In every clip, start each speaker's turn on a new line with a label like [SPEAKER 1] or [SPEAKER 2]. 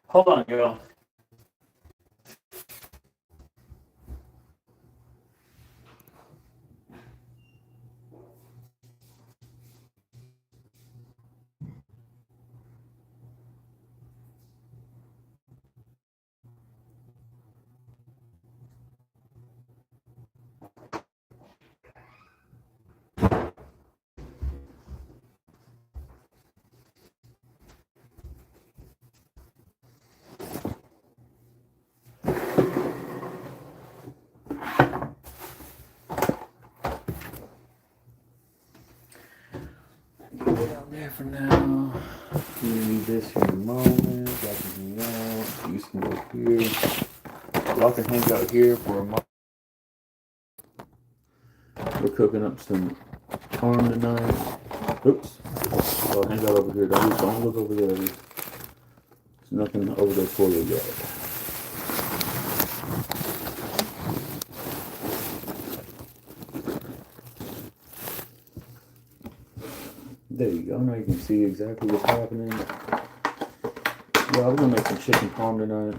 [SPEAKER 1] Hold on, girl. Put it down there for now. We need this here in a moment. Y'all can hang out. You can go here. Y'all can hang out here for a moment. We're cooking up some parm tonight. Oops. I'll hang out over here. Don't look over there. There's nothing over there for you yet. There you go. Now you can see exactly what's happening. Yeah, we're gonna make some chicken parm tonight.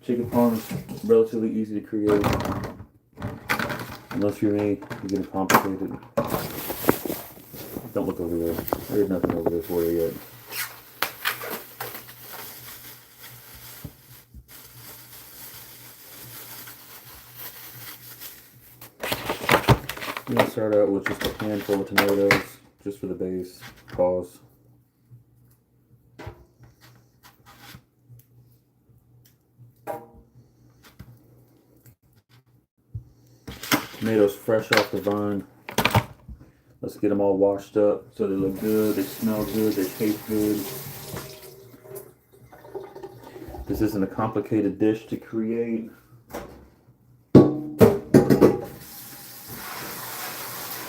[SPEAKER 1] Chicken parm is relatively easy to create. Unless you're me, you're gonna complicate it. Don't look over there. There's nothing over there for you yet. I'm gonna start out with just a handful of tomatoes, just for the base. Pause. Tomatoes fresh off the vine. Let's get them all washed up so they look good, they smell good, they taste good. This isn't a complicated dish to create.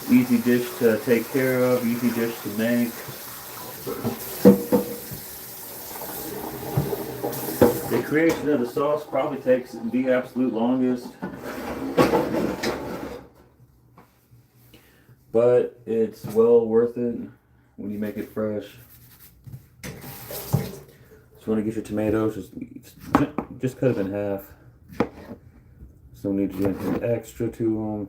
[SPEAKER 1] Easy dish to take care of, easy dish to make. The creation of the sauce probably takes the absolute longest. But it's well worth it when you make it fresh. So you want to get your tomatoes, just cut them in half. So we need to get anything extra to them.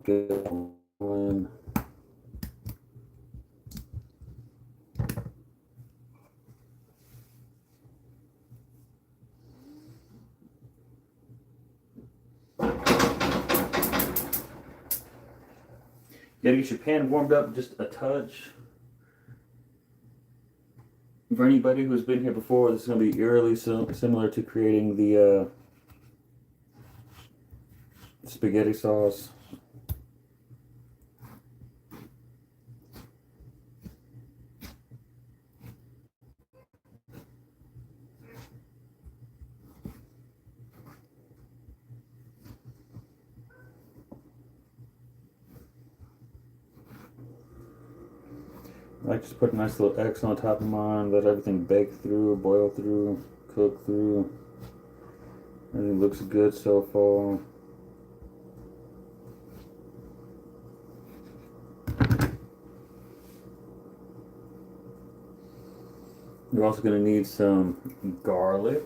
[SPEAKER 1] Get one. You gotta get your pan warmed up just a touch. For anybody who's been here before, this is gonna be eerily similar to creating the spaghetti sauce. I like just put a nice little X on the top of mine, let everything bake through, boil through, cook through. Everything looks good so far. You're also going to need some garlic.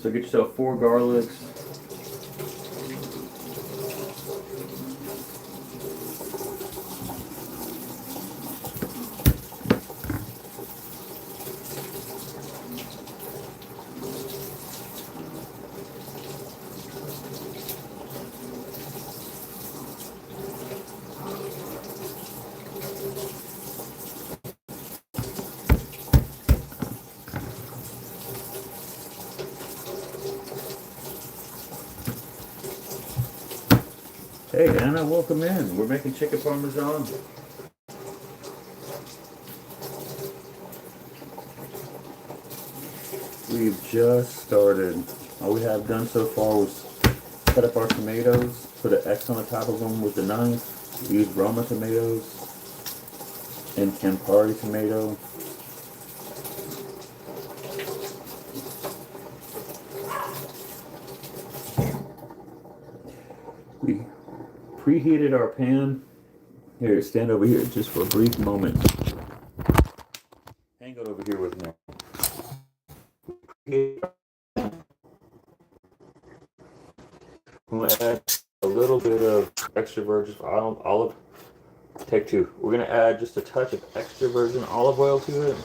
[SPEAKER 1] So get yourself 4 garlics. Hey Anna, welcome in. We're making chicken parmesan. We've just started. All we have done so far was cut up our tomatoes, put an X on the top of them with the knife. We used Roma tomatoes and Campari tomato. We preheated our pan. Here, stand over here just for a brief moment. Hang it over here with me. I'm going to add a little bit of extra virgin olive. Take two. We're going to add just a touch of extra virgin olive oil to it.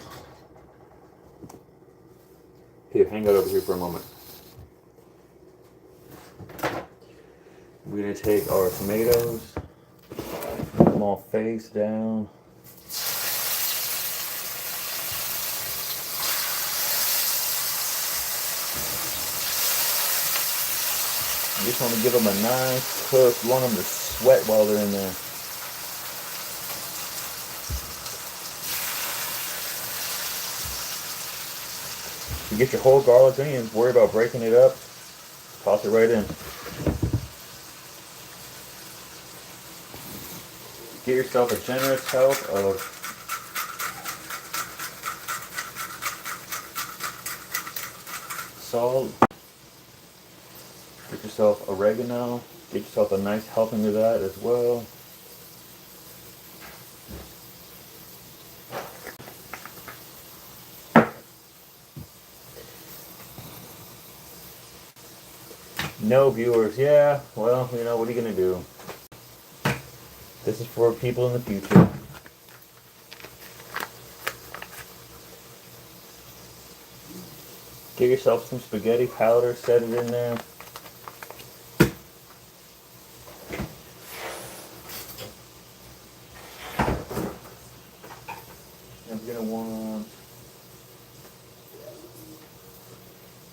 [SPEAKER 1] Here, hang out over here for a moment. We're going to take our tomatoes, put them all face down. You just want to give them a nice cook. You want them to sweat while they're in there. You get your whole garlic onions, worry about breaking it up, toss it right in. Get yourself a generous help of salt. Get yourself oregano. Get yourself a nice helping of that as well. No viewers. Yeah, well, you know, what are you going to do? This is for people in the future. Get yourself some spaghetti powder, set it in there.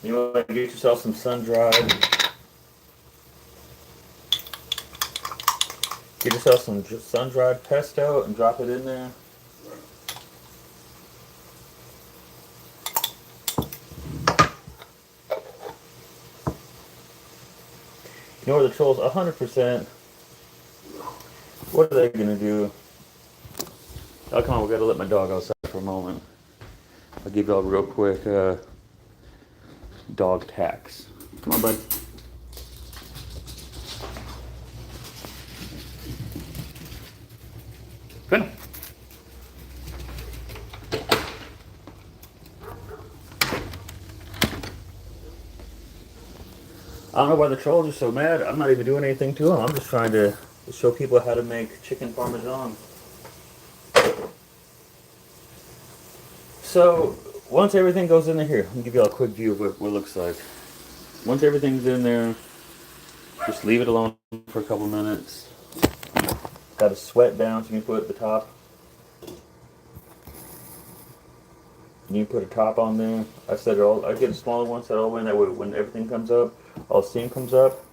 [SPEAKER 1] You want to get yourself some sun-dried. Get yourself some sun-dried pesto and drop it in there. You know where the trolls 100%. What are they gonna do? Oh, come on, we gotta let my dog outside for a moment. I'll give y'all a real quick dog tax. Come on, bud. Come on. I don't know why the trolls are so mad. I'm not even doing anything to them. I'm just trying to show people how to make chicken parmesan. So, once everything goes in here, let me give you all a quick view of what it looks like. Once everything's in there, just leave it alone for a couple minutes. Got to sweat down so you can put the top. You can put a top on there. I set it all. I get a smaller one, set it all in. That way, when everything comes up, all steam comes up,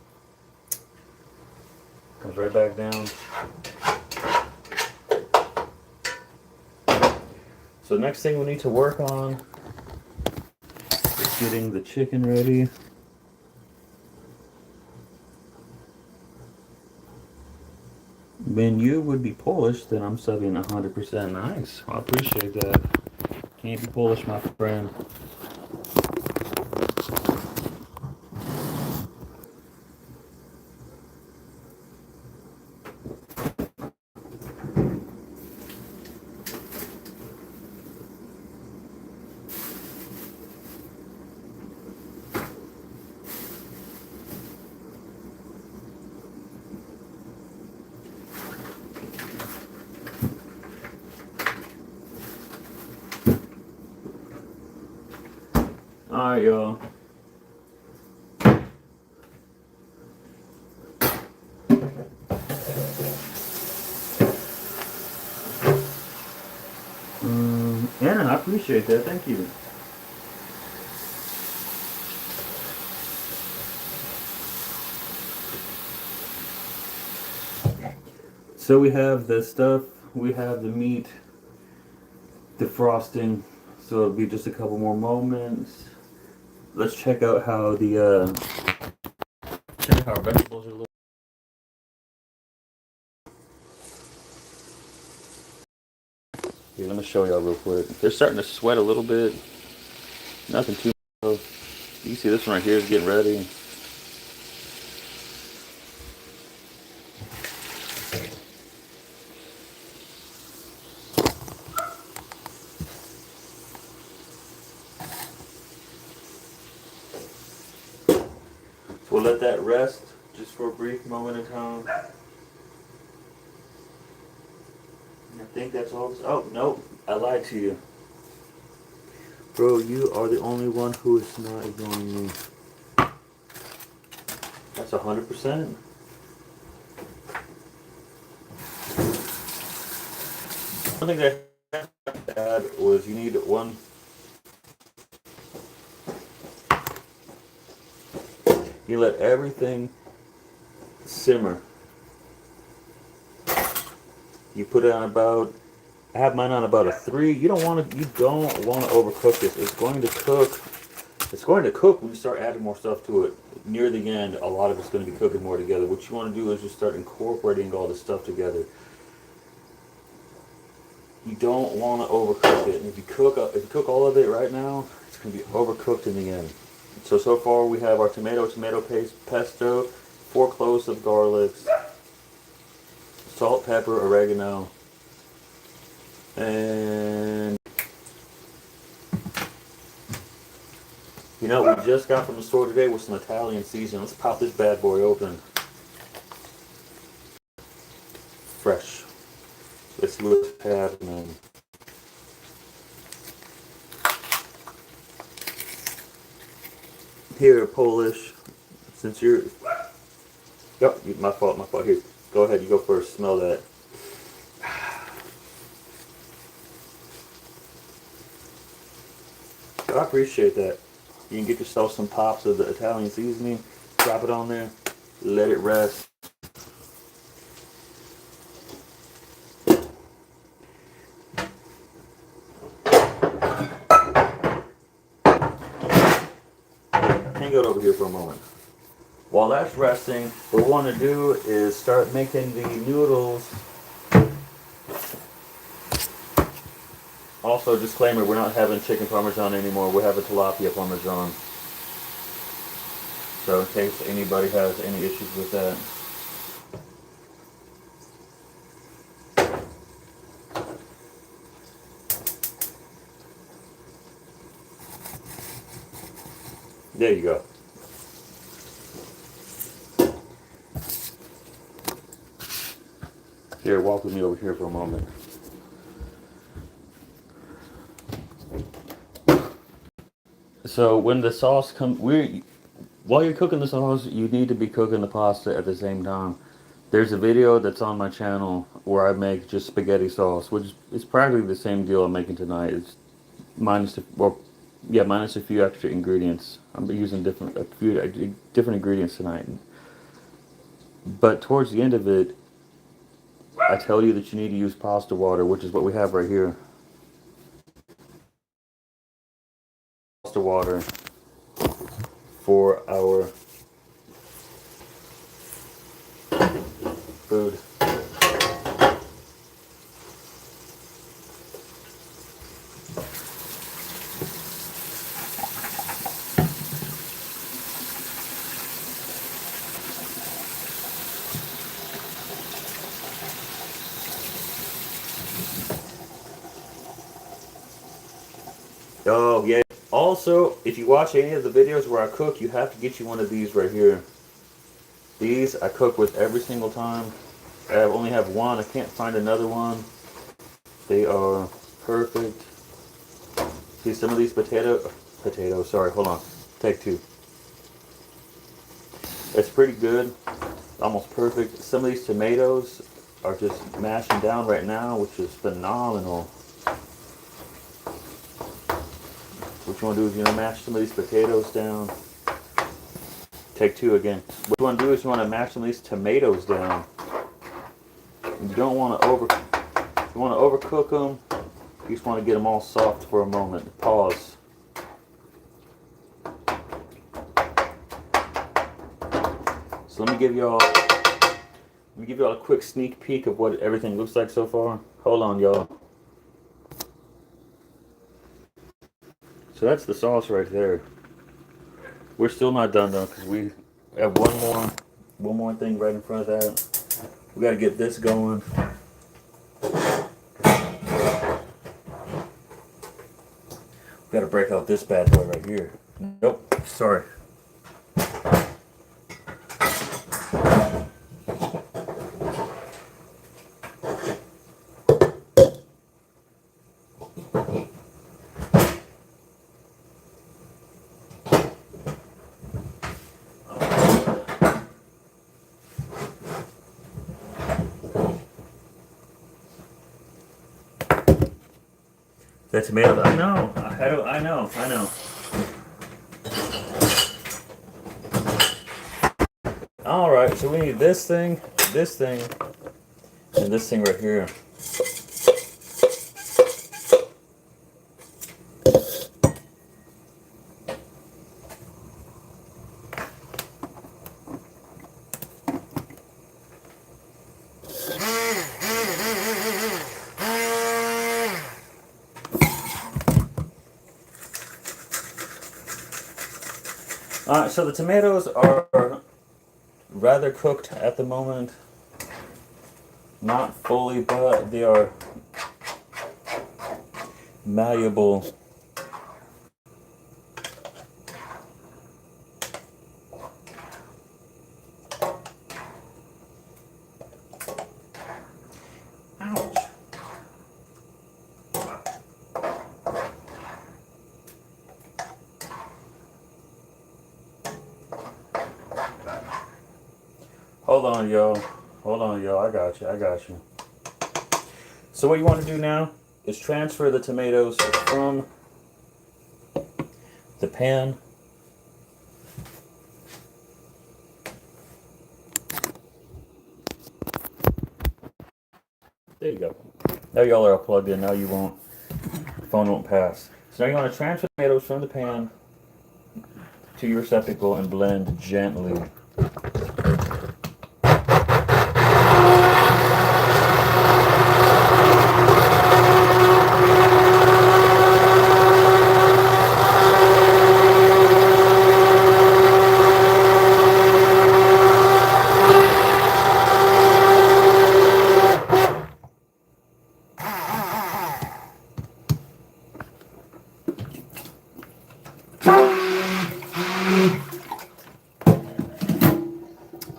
[SPEAKER 1] comes right back down. So the next thing we need to work on is getting the chicken ready. When you would be Polish, then I'm subbing 100% nice. I appreciate that. Can't be Polish, my friend. Alright, y'all. Anna, I appreciate that. Thank you. So we have the stuff, we have the meat defrosting, so it'll be just a couple more moments. Let's check out how the check out how our vegetables are looking. Here, let me show y'all real quick. They're starting to sweat a little bit. Nothing too much. You see this one right here is getting ready. So we'll let that rest just for a brief moment in time. I think that's all. Oh, no, I lied to you. Bro, you are the only one who is not ignoring me. That's 100%. One thing that I had to add was you need one. You let everything simmer. You put it on about, I have mine on about a 3. You don't want to overcook this. It's going to cook. It's going to cook when you start adding more stuff to it. Near the end, a lot of it's going to be cooking more together. What you want to do is just start incorporating all this stuff together. You don't want to overcook it. And if you cook all of it right now, it's going to be overcooked in the end. So far we have our tomato paste, pesto, 4 cloves of garlic, salt, pepper, oregano, and you know what we just got from the store today with some Italian seasoning. Let's pop this bad boy open. Fresh. Let's see what's happening. Here, Polish, since you're... Yep, my fault. Here, go ahead, you go first. Smell that. I appreciate that. You can get yourself some pops of the Italian seasoning, drop it on there, let it rest. Hang out over here for a moment. While that's resting, what we want to do is start making the noodles. Also, disclaimer, we're not having chicken Parmesan anymore. We're having Tilapia Parmesan. So in case anybody has any issues with that. There you go. Here, walk with me over here for a moment. So when the sauce comes, while you're cooking the sauce, you need to be cooking the pasta at the same time. There's a video that's on my channel where I make just spaghetti sauce, which is practically the same deal I'm making tonight. It's minus a few extra ingredients. I'm using a few different ingredients tonight. But towards the end of it, I tell you that you need to use pasta water, which is what we have right here. Pasta water for our food. Oh, yeah. Also, if you watch any of the videos where I cook, you have to get you one of these right here. These I cook with every single time. I only have one. I can't find another one. They are perfect. See, some of these potatoes, sorry, hold on. Take 2. It's pretty good. Almost perfect. Some of these tomatoes are just mashing down right now, which is phenomenal. What you want to do is, mash some of these potatoes down. Take 2 again. What you want to do is you want to mash some of these tomatoes down. You don't want to overcook them. You just want to get them all soft for a moment. Pause. So let me give y'all a quick sneak peek of what everything looks like so far. Hold on, y'all. So that's the sauce right there. We're still not done though, because we have one more thing right in front of that. We got to get this going. We got to break out this bad boy right here. Nope, sorry. The tomato, I know. All right, so we need this thing, and this thing right here. All right, so the tomatoes are rather cooked at the moment. Not fully, but they are malleable. Ouch. Hold on, y'all. I got you. So what you want to do now is transfer the tomatoes from the pan there you go. Now y'all are all plugged in. Now you won't. The phone won't pass. So now you want to transfer the tomatoes from the pan to your receptacle and blend gently.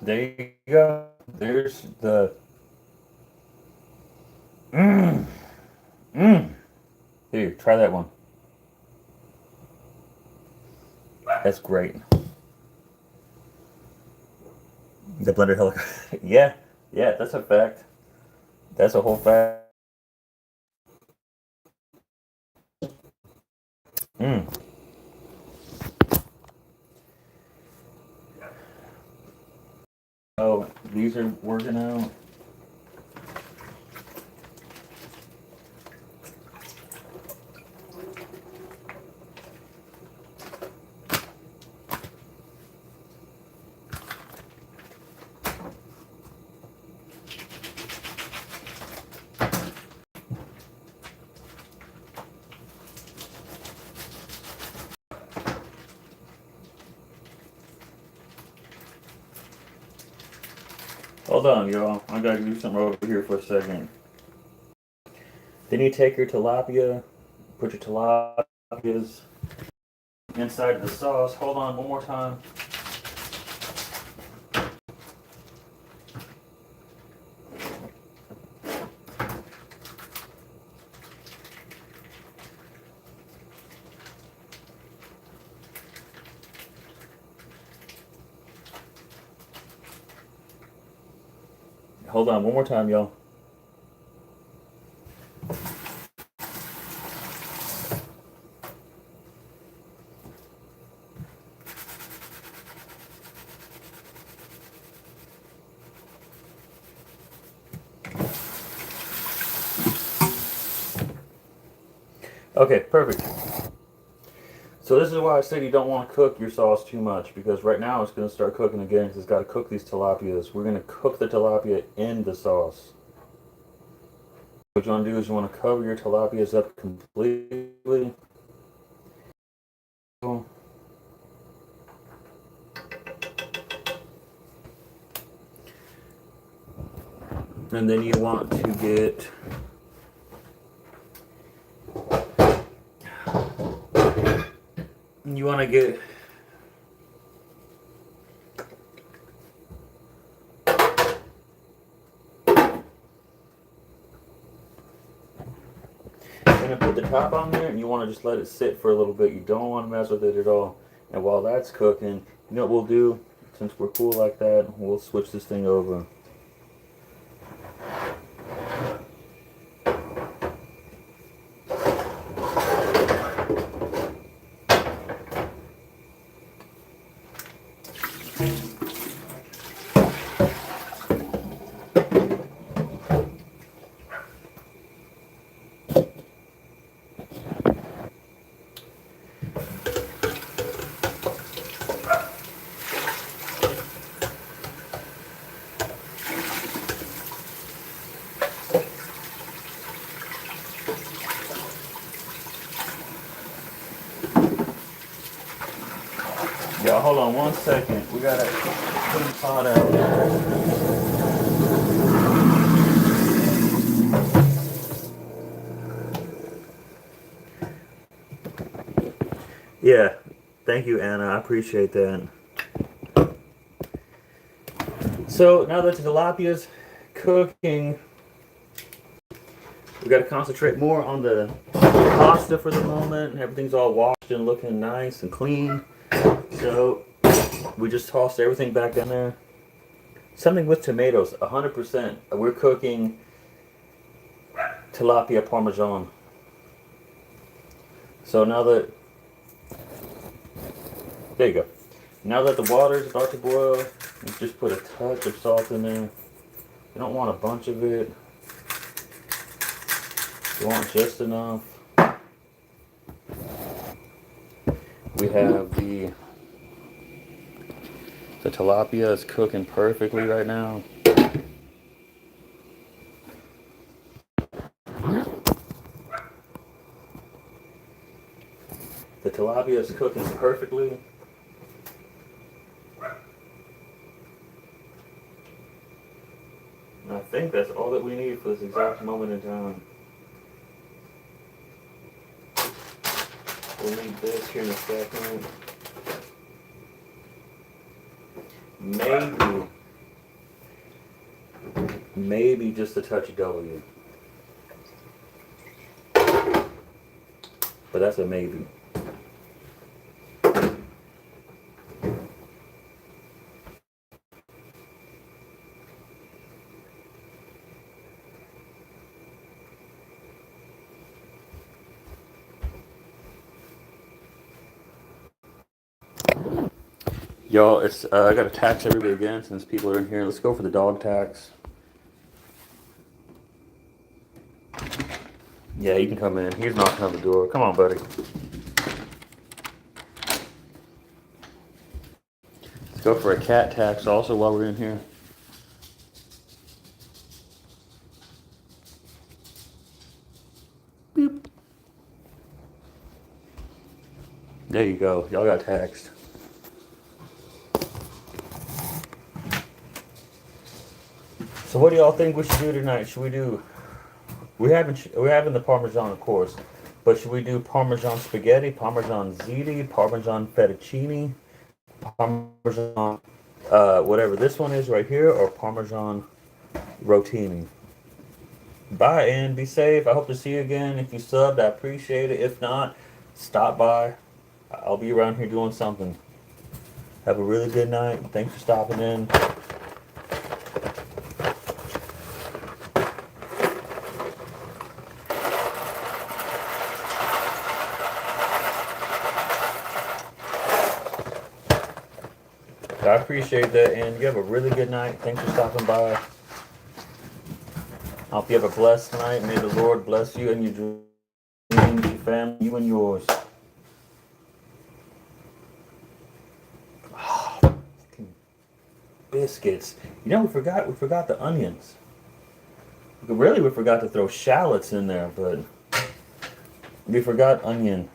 [SPEAKER 1] There you go. There's the Here, try that one. That's great. The blender helicopter. Yeah, that's a fact. That's a whole fact. Oh, these are working out. Hold on, y'all. I gotta do something over here for a second. Then you take your tilapia, put your tilapias inside the sauce. Hold on, one more time. Hold on, one more time, y'all. Okay, perfect. So this is why I said you don't want to cook your sauce too much, because right now it's going to start cooking again because it's got to cook these tilapias. We're going to cook the tilapia in the sauce. What you want to do is you want to cover your tilapias up completely. And then you want to get you're gonna put the top on there, and you want to just let it sit for a little bit. You don't want to mess with it at all. And while that's cooking, you know what we'll do? Since we're cool like that, we'll switch this thing over. Y'all, hold on 1 second. We gotta put the pot out. Yeah, thank you, Anna. I appreciate that. So now that the tilapia's cooking, we got to concentrate more on the pasta for the moment. Everything's all washed and looking nice and clean. So we just tossed everything back in there. Something with tomatoes, 100%. We're cooking tilapia Parmesan. So now that, there you go. Now that the water's about to boil, you just put a touch of salt in there. You don't want a bunch of it. You want just enough. We have the tilapia is cooking perfectly right now. The tilapia is cooking perfectly. And I think that's all that we need for this exact moment in time. We'll leave this here in a second. Maybe just a touch of W. But that's a maybe. Y'all, it's I gotta tax everybody again since people are in here. Let's go for the dog tax. Yeah, he can come in. He's knocking on the door. Come on, buddy. Let's go for a cat tax also while we're in here. Beep. There you go. Y'all got taxed. So what do y'all think we should do tonight? Should we do? We're having the Parmesan, of course, but should we do Parmesan spaghetti, Parmesan ziti, Parmesan fettuccine, Parmesan whatever this one is right here, or Parmesan rotini? Bye and be safe. I hope to see you again. If you subbed, I appreciate it. If not, stop by. I'll be around here doing something. Have a really good night. Thanks for stopping in. I appreciate that, and you have a really good night. Thanks for stopping by. I hope you have a blessed night. May the Lord bless you and your dreams. family, you and yours. Biscuits. You know, we forgot the onions. Really, we forgot to throw shallots in there, but we forgot onion.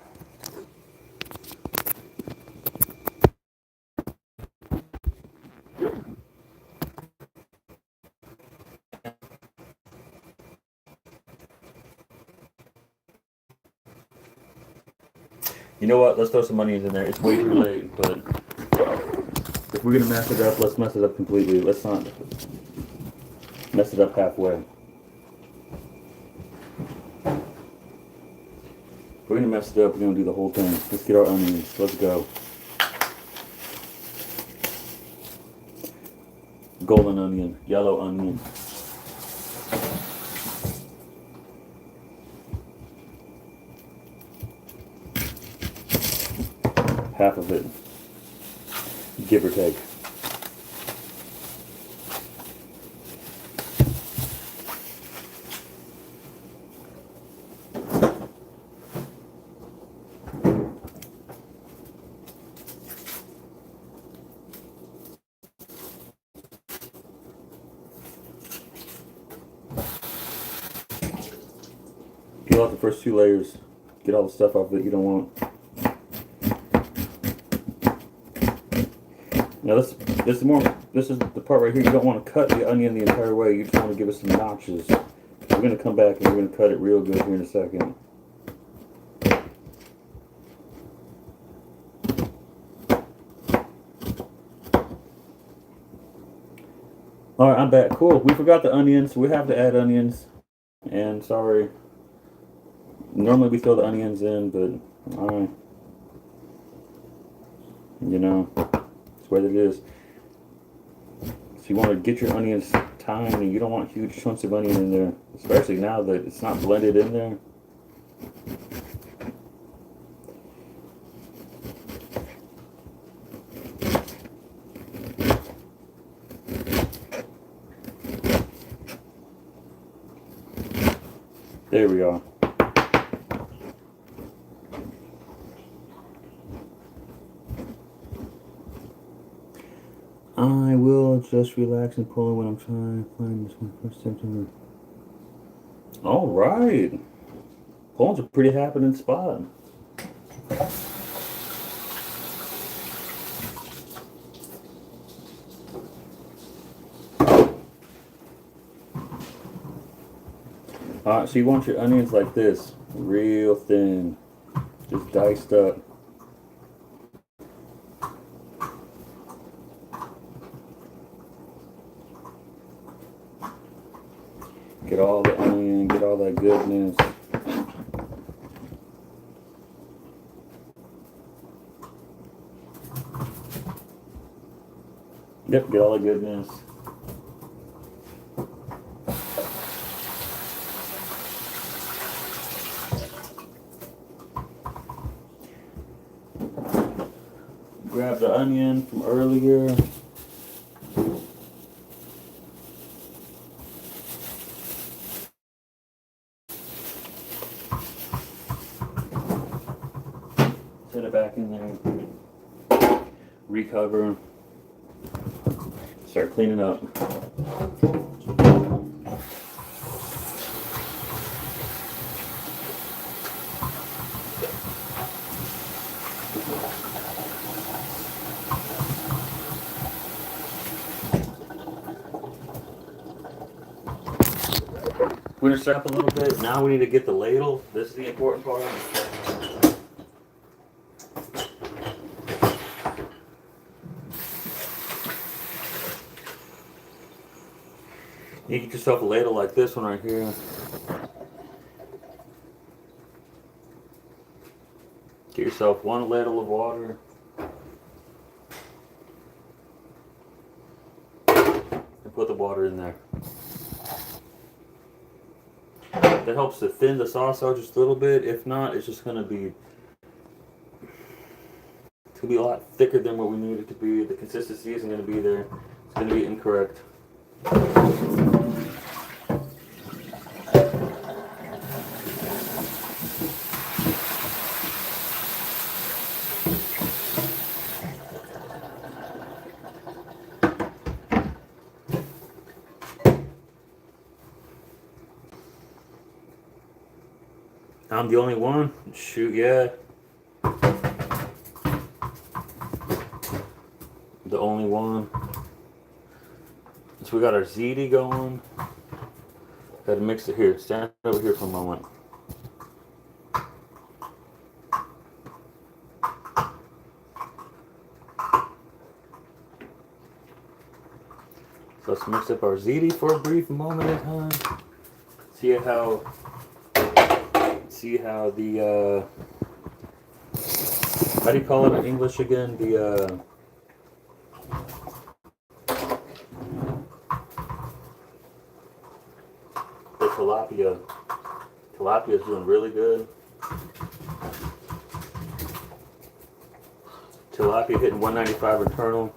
[SPEAKER 1] You know what? Let's throw some onions in there. It's way too late, but if we're gonna mess it up, let's mess it up completely. Let's not mess it up halfway. If we're gonna mess it up, we're gonna do the whole thing. Let's get our onions. Let's go. Golden onion, yellow onion. Half of it, give or take. Peel off the first 2 layers. Get all the stuff off that you don't want. Now this is the part right here. You don't want to cut the onion the entire way. You just want to give it some notches. We're going to come back and we're going to cut it real good here in a second. Alright, I'm back. Cool. We forgot the onions. We have to add onions. And sorry. Normally we throw the onions in, but alright. You know. That's what it is. So you want to get your onions tiny. You don't want huge chunks of onion in there, especially now that it's not blended in there. There we are. I will just relax and pull it when I'm trying to find this one for September. Alright. Pulling's a pretty happening spot. Alright, so you want your onions like this. Real thin. Just diced up. Get all the onion, get all that goodness. Yep, get all the goodness. Grab the onion from earlier. Set it back in there. Recover. Start cleaning up. We're going to stir up a little bit. Now we need to get the ladle. This is the important part. You get yourself a ladle like this one right here. Get yourself 1 ladle of water. And put the water in there. That helps to thin the sauce out just a little bit. If not, it's just going to be a lot thicker than what we need it to be. The consistency isn't going to be there. It's going to be incorrect. I'm the only one. Shoot, yeah. The only one. So we got our ziti going. Gotta mix it here. Stand over here for a moment. So let's mix up our ziti for a brief moment in time. See how the how do you call it in English again? The tilapia. Tilapia is doing really good. Tilapia hitting 195 internal.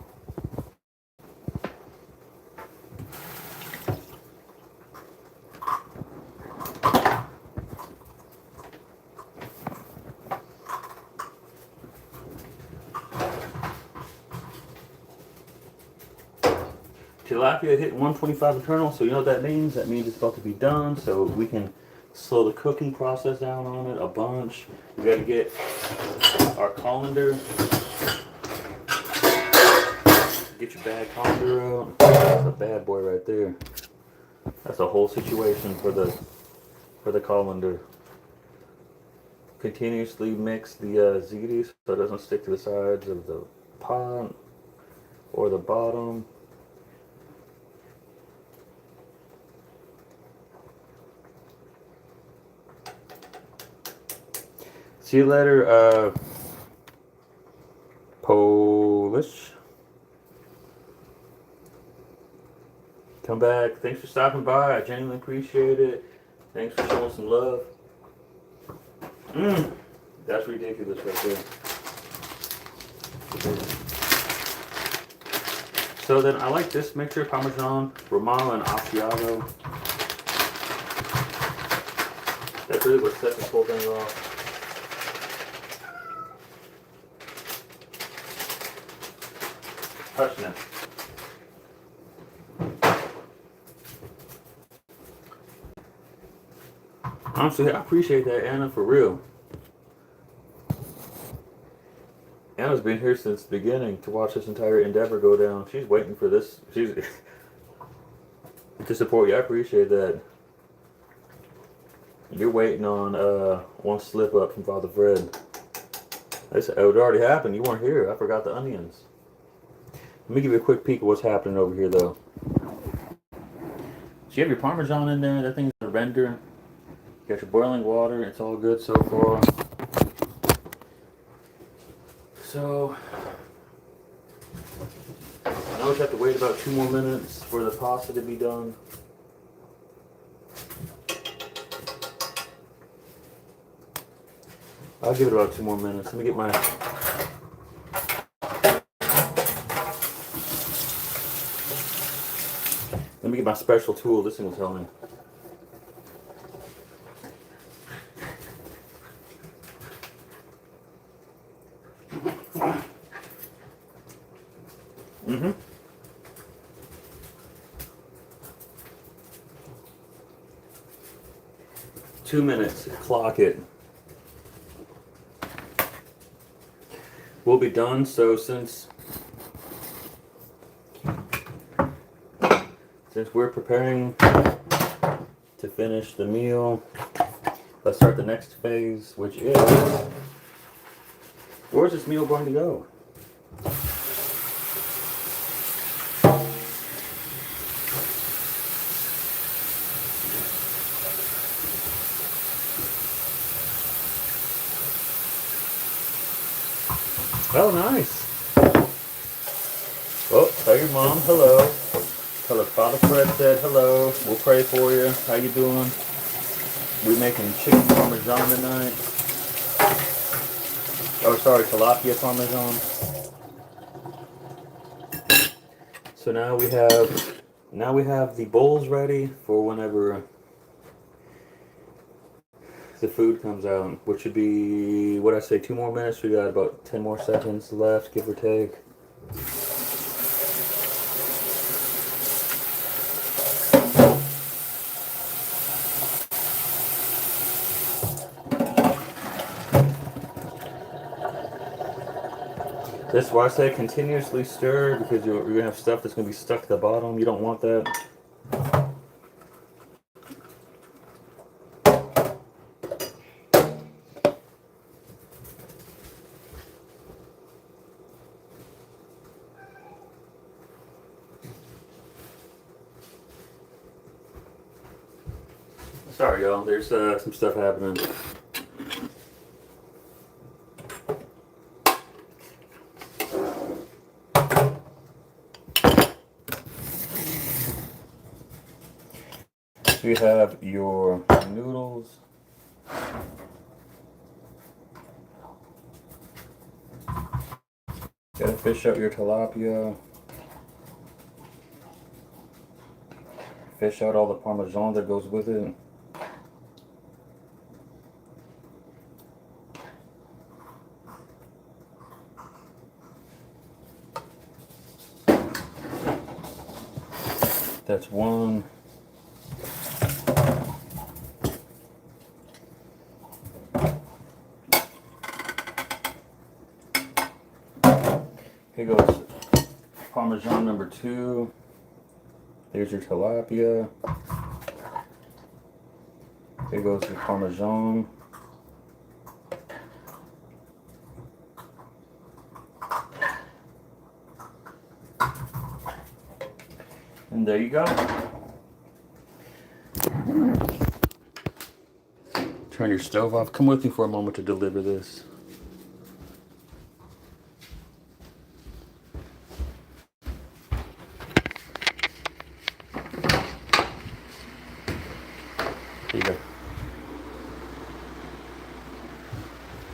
[SPEAKER 1] Tilapia hit 125 internal, so you know what that means? That means it's about to be done, so we can slow the cooking process down on it a bunch. We gotta get our colander. Get your bad colander out. That's a bad boy right there. That's a whole situation for the colander. Continuously mix the ziti so it doesn't stick to the sides of the pot or the bottom. See you later, Polish. Come back. Thanks for stopping by. I genuinely appreciate it. Thanks for showing some love. That's ridiculous right there. So then I like this mixture, Parmesan, Romano, and Asiago. That's really what sets this whole thing off. Hush now. Honestly, I appreciate that, Anna, for real. Anna's been here since the beginning to watch this entire endeavor go down. She's waiting for this. She's to support you. I appreciate that. You're waiting on one slip up from Father Fred. I said, oh, it already happened. You weren't here. I forgot the onions. Let me give you a quick peek of what's happening over here, though. So you have your Parmesan in there. That thing's gonna render. You got your boiling water. It's all good so far. So I know we have to wait about 2 more minutes for the pasta to be done. I'll give it about 2 more minutes. Let me get my special tool. This thing will tell me. Mm-hmm. Two minutes. Clock it. We'll be done. So since we're preparing to finish the meal, let's start the next phase, which is, where's this meal going to go? Oh, nice. Oh, tell your mom hello. Tell her Father Fred said hello. We'll pray for you. How you doing? We're making chicken Parmesan tonight. Oh, sorry, Tilapia Parmesan. So now we have the bowls ready for whenever the food comes out, which should be, what I say, 2 more minutes. We got about 10 more seconds left, give or take. That's why I say continuously stir, because you're gonna have stuff that's gonna be stuck to the bottom. You don't want that. Sorry, y'all. There's some stuff happening. So you have your noodles. Gotta fish out your tilapia. Fish out all the Parmesan that goes with it. That's one. Here goes Parmesan number 2. There's your tilapia. Here goes your Parmesan. And there you go. Turn your stove off. Come with me for a moment to deliver this. Here you go.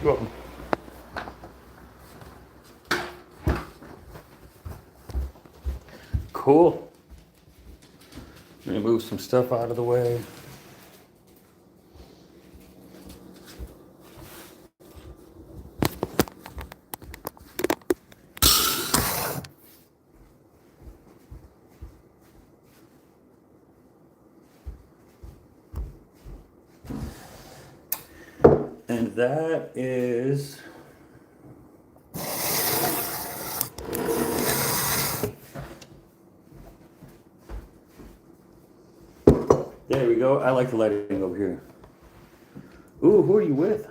[SPEAKER 1] You're welcome. Cool. Let me move some stuff out of the way. And that is there we go. I like the lighting over here. Ooh, who are you with?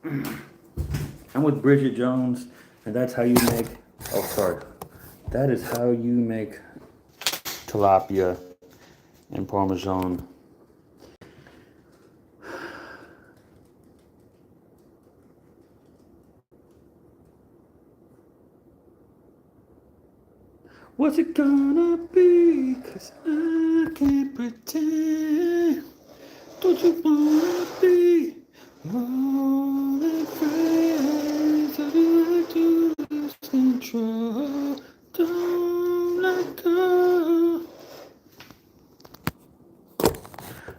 [SPEAKER 1] I'm with Bridget Jones, and that's how you make, oh sorry, that is how you make tilapia and Parmesan. What's it gonna be? 'Cause I can't pretend. Don't you wanna be more than friends? I'd like to lose control. Don't let go.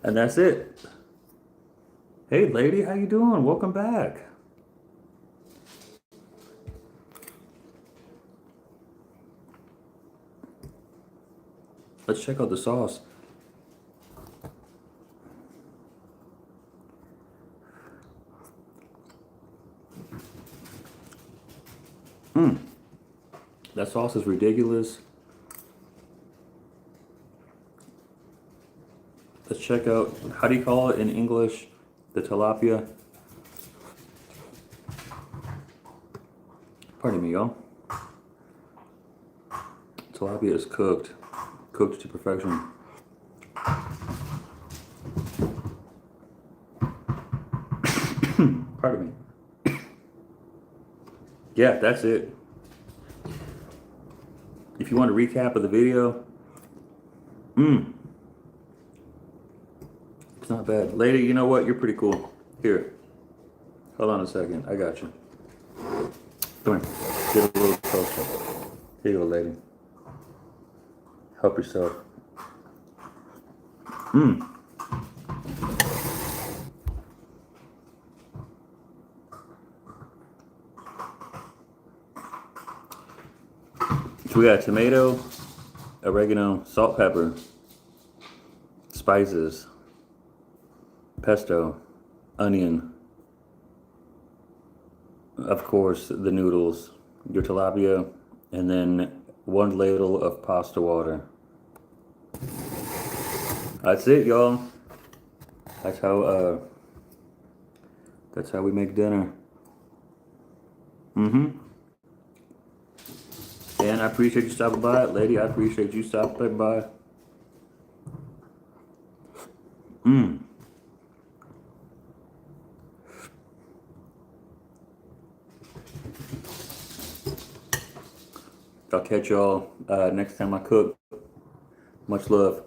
[SPEAKER 1] And that's it. Hey lady, how you doing? Welcome back. Let's check out the sauce. That sauce is ridiculous. Let's check out, how do you call it in English? The tilapia. Pardon me, y'all. Tilapia is cooked to perfection. Pardon me. Yeah, that's it. If you want a recap of the video, it's not bad. Lady, you know what? You're pretty cool. Here, hold on a second. I got you. Come here. Get a little closer. Here you go, lady. Help yourself. So we got tomato, oregano, salt, pepper, spices, pesto, onion, of course, the noodles, your tilapia, and then 1 ladle of pasta water. That's it, y'all. That's how we make dinner. And I appreciate you stopping by, lady. I appreciate you stopping by. I'll catch y'all next time I cook. Much love.